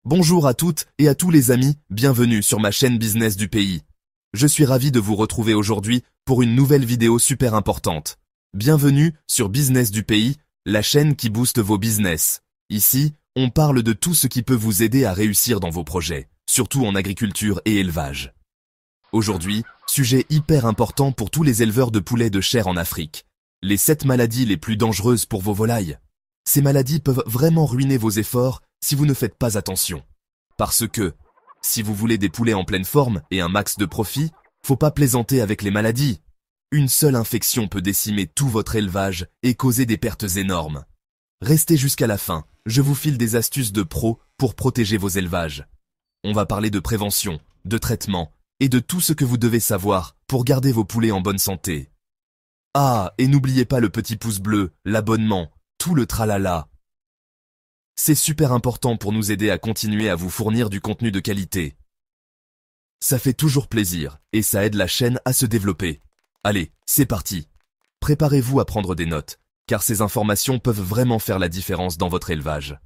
Bonjour à toutes et à tous les amis, bienvenue sur ma chaîne Business du pays. Je suis ravi de vous retrouver aujourd'hui pour une nouvelle vidéo super importante. Bienvenue sur Business du pays, la chaîne qui booste vos business. Ici, on parle de tout ce qui peut vous aider à réussir dans vos projets, surtout en agriculture et élevage. Aujourd'hui, sujet hyper important pour tous les éleveurs de poulets de chair en Afrique. Les 7 maladies les plus dangereuses pour vos volailles. Ces maladies peuvent vraiment ruiner vos efforts si vous ne faites pas attention. Parce que, si vous voulez des poulets en pleine forme et un max de profit, faut pas plaisanter avec les maladies. Une seule infection peut décimer tout votre élevage et causer des pertes énormes. Restez jusqu'à la fin, je vous file des astuces de pro pour protéger vos élevages. On va parler de prévention, de traitement et de tout ce que vous devez savoir pour garder vos poulets en bonne santé. Ah, et n'oubliez pas le petit pouce bleu, l'abonnement, tout le tralala. C'est super important pour nous aider à continuer à vous fournir du contenu de qualité. Ça fait toujours plaisir et ça aide la chaîne à se développer. Allez, c'est parti. Préparez-vous à prendre des notes, car ces informations peuvent vraiment faire la différence dans votre élevage.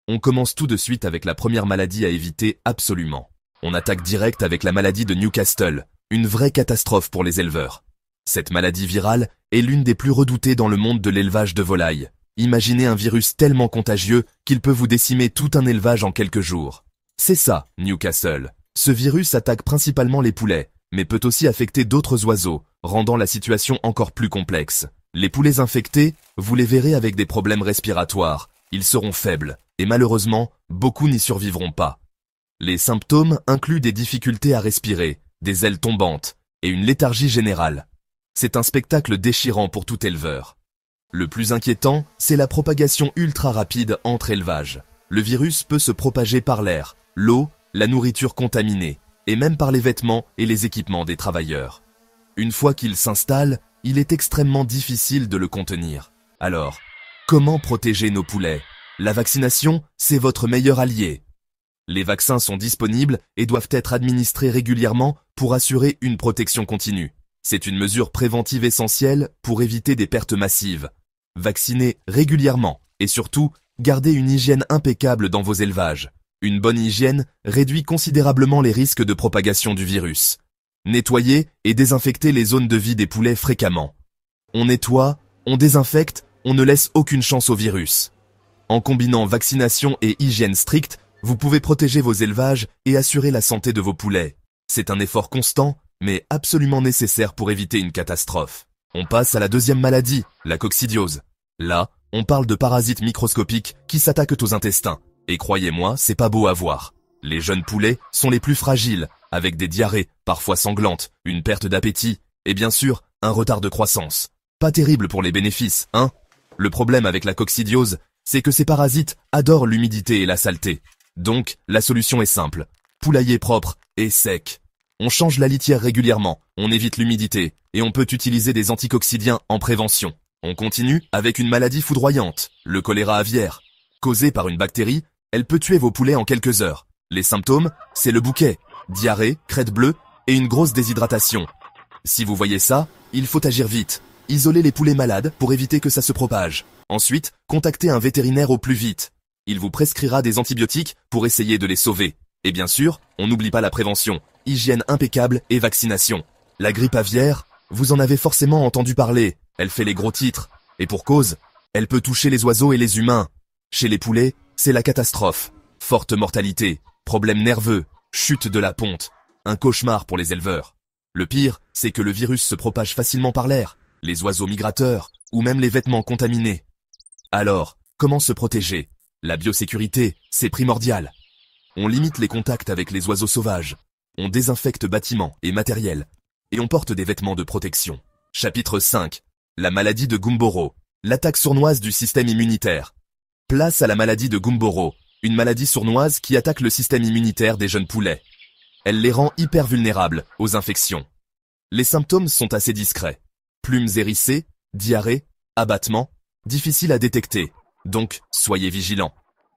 On commence tout de suite avec la première maladie à éviter absolument. On attaque direct avec la maladie de Newcastle, une vraie catastrophe pour les éleveurs. Cette maladie virale est l'une des plus redoutées dans le monde de l'élevage de volailles. Imaginez un virus tellement contagieux qu'il peut vous décimer tout un élevage en quelques jours. C'est ça, Newcastle. Ce virus attaque principalement les poulets, mais peut aussi affecter d'autres oiseaux, rendant la situation encore plus complexe. Les poulets infectés, vous les verrez avec des problèmes respiratoires. Ils seront faibles, et malheureusement, beaucoup n'y survivront pas. Les symptômes incluent des difficultés à respirer, des ailes tombantes, et une léthargie générale. C'est un spectacle déchirant pour tout éleveur. Le plus inquiétant, c'est la propagation ultra rapide entre élevages. Le virus peut se propager par l'air, l'eau, la nourriture contaminée, et même par les vêtements et les équipements des travailleurs. Une fois qu'il s'installe, il est extrêmement difficile de le contenir. Alors, comment protéger nos poulets? La vaccination, c'est votre meilleur allié. Les vaccins sont disponibles et doivent être administrés régulièrement pour assurer une protection continue. C'est une mesure préventive essentielle pour éviter des pertes massives. Vaccinez régulièrement et surtout, gardez une hygiène impeccable dans vos élevages. Une bonne hygiène réduit considérablement les risques de propagation du virus. Nettoyez et désinfectez les zones de vie des poulets fréquemment. On nettoie, on désinfecte, on ne laisse aucune chance au virus. En combinant vaccination et hygiène stricte, vous pouvez protéger vos élevages et assurer la santé de vos poulets. C'est un effort constant, mais absolument nécessaire pour éviter une catastrophe. On passe à la deuxième maladie, la coccidiose. Là, on parle de parasites microscopiques qui s'attaquent aux intestins. Et croyez-moi, c'est pas beau à voir. Les jeunes poulets sont les plus fragiles, avec des diarrhées, parfois sanglantes, une perte d'appétit, et bien sûr, un retard de croissance. Pas terrible pour les bénéfices, hein? Le problème avec la coccidiose, c'est que ces parasites adorent l'humidité et la saleté. Donc, la solution est simple. Poulailler propre et sec. On change la litière régulièrement, on évite l'humidité, et on peut utiliser des anticoccidiens en prévention. On continue avec une maladie foudroyante, le choléra aviaire. Causée par une bactérie, elle peut tuer vos poulets en quelques heures. Les symptômes, c'est le bouquet, diarrhée, crête bleue et une grosse déshydratation. Si vous voyez ça, il faut agir vite. Isoler les poulets malades pour éviter que ça se propage. Ensuite, contactez un vétérinaire au plus vite. Il vous prescrira des antibiotiques pour essayer de les sauver. Et bien sûr, on n'oublie pas la prévention, hygiène impeccable et vaccination. La grippe aviaire, vous en avez forcément entendu parler, elle fait les gros titres. Et pour cause, elle peut toucher les oiseaux et les humains. Chez les poulets, c'est la catastrophe. Forte mortalité, problèmes nerveux, chute de la ponte. Un cauchemar pour les éleveurs. Le pire, c'est que le virus se propage facilement par l'air, les oiseaux migrateurs, ou même les vêtements contaminés. Alors, comment se protéger? La biosécurité, c'est primordial. On limite les contacts avec les oiseaux sauvages. On désinfecte bâtiments et matériel. Et on porte des vêtements de protection. Chapitre 5. La maladie de Gumboro. L'attaque sournoise du système immunitaire. Place à la maladie de Gumboro, une maladie sournoise qui attaque le système immunitaire des jeunes poulets. Elle les rend hyper vulnérables aux infections. Les symptômes sont assez discrets. Plumes hérissées, diarrhée, abattement, difficile à détecter. Donc, soyez vigilants.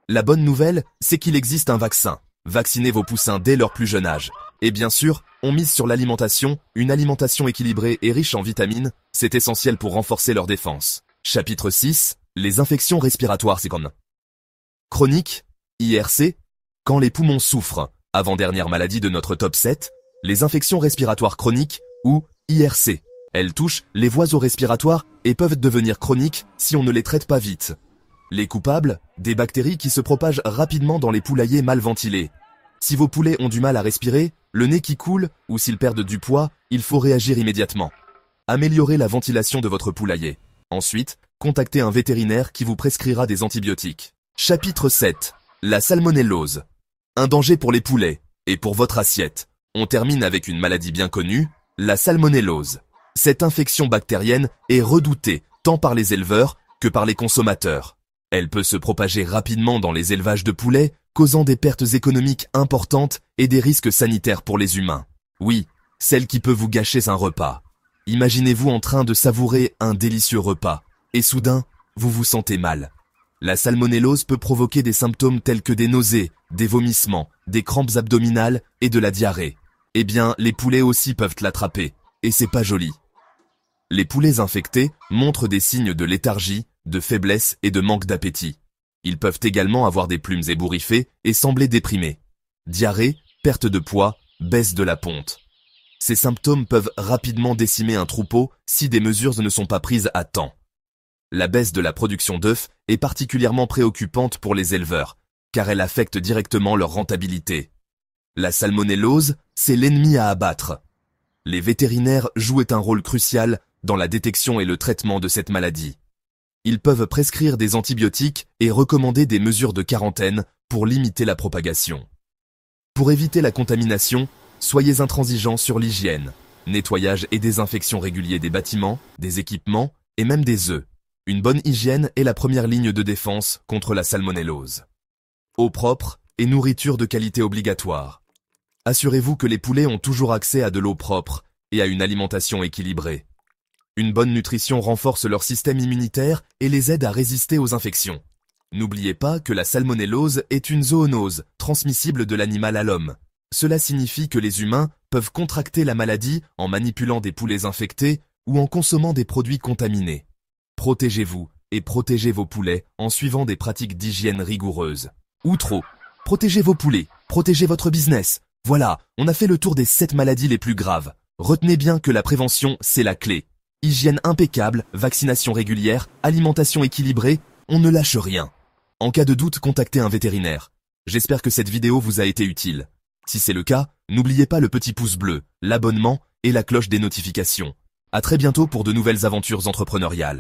La bonne nouvelle, c'est qu'il existe un vaccin. Vaccinez vos poussins dès leur plus jeune âge. Et bien sûr, on mise sur l'alimentation, une alimentation équilibrée et riche en vitamines, c'est essentiel pour renforcer leur défense. Chapitre 6. Les infections respiratoires chroniques, IRC, Quand les poumons souffrent, avant-dernière maladie de notre top 7, les infections respiratoires chroniques, ou IRC. Elles touchent les voies respiratoires et peuvent devenir chroniques si on ne les traite pas vite. Les coupables, des bactéries qui se propagent rapidement dans les poulaillers mal ventilés. Si vos poulets ont du mal à respirer, le nez qui coule, ou s'ils perdent du poids, il faut réagir immédiatement. Améliorez la ventilation de votre poulailler. Ensuite, contactez un vétérinaire qui vous prescrira des antibiotiques. Chapitre 7. La salmonellose. Un danger pour les poulets, et pour votre assiette. On termine avec une maladie bien connue, la salmonellose. Cette infection bactérienne est redoutée tant par les éleveurs que par les consommateurs. Elle peut se propager rapidement dans les élevages de poulets, causant des pertes économiques importantes et des risques sanitaires pour les humains. Oui, celle qui peut vous gâcher un repas. Imaginez-vous en train de savourer un délicieux repas, et soudain, vous vous sentez mal. La salmonellose peut provoquer des symptômes tels que des nausées, des vomissements, des crampes abdominales et de la diarrhée. Eh bien, les poulets aussi peuvent l'attraper, et c'est pas joli. Les poulets infectés montrent des signes de léthargie, de faiblesse et de manque d'appétit. Ils peuvent également avoir des plumes ébouriffées et sembler déprimés. Diarrhée, perte de poids, baisse de la ponte. Ces symptômes peuvent rapidement décimer un troupeau si des mesures ne sont pas prises à temps. La baisse de la production d'œufs est particulièrement préoccupante pour les éleveurs, car elle affecte directement leur rentabilité. La salmonellose, c'est l'ennemi à abattre. Les vétérinaires jouent un rôle crucial dans la détection et le traitement de cette maladie. Ils peuvent prescrire des antibiotiques et recommander des mesures de quarantaine pour limiter la propagation. Pour éviter la contamination, soyez intransigeants sur l'hygiène, nettoyage et désinfection régulier des bâtiments, des équipements et même des œufs. Une bonne hygiène est la première ligne de défense contre la salmonellose. Eau propre et nourriture de qualité obligatoire. Assurez-vous que les poulets ont toujours accès à de l'eau propre et à une alimentation équilibrée. Une bonne nutrition renforce leur système immunitaire et les aide à résister aux infections. N'oubliez pas que la salmonellose est une zoonose transmissible de l'animal à l'homme. Cela signifie que les humains peuvent contracter la maladie en manipulant des poulets infectés ou en consommant des produits contaminés. Protégez-vous et protégez vos poulets en suivant des pratiques d'hygiène rigoureuses. Ou trop. Protégez vos poulets, protégez votre business. Voilà, on a fait le tour des 7 maladies les plus graves. Retenez bien que la prévention, c'est la clé. Hygiène impeccable, vaccination régulière, alimentation équilibrée, on ne lâche rien. En cas de doute, contactez un vétérinaire. J'espère que cette vidéo vous a été utile. Si c'est le cas, n'oubliez pas le petit pouce bleu, l'abonnement et la cloche des notifications. À très bientôt pour de nouvelles aventures entrepreneuriales.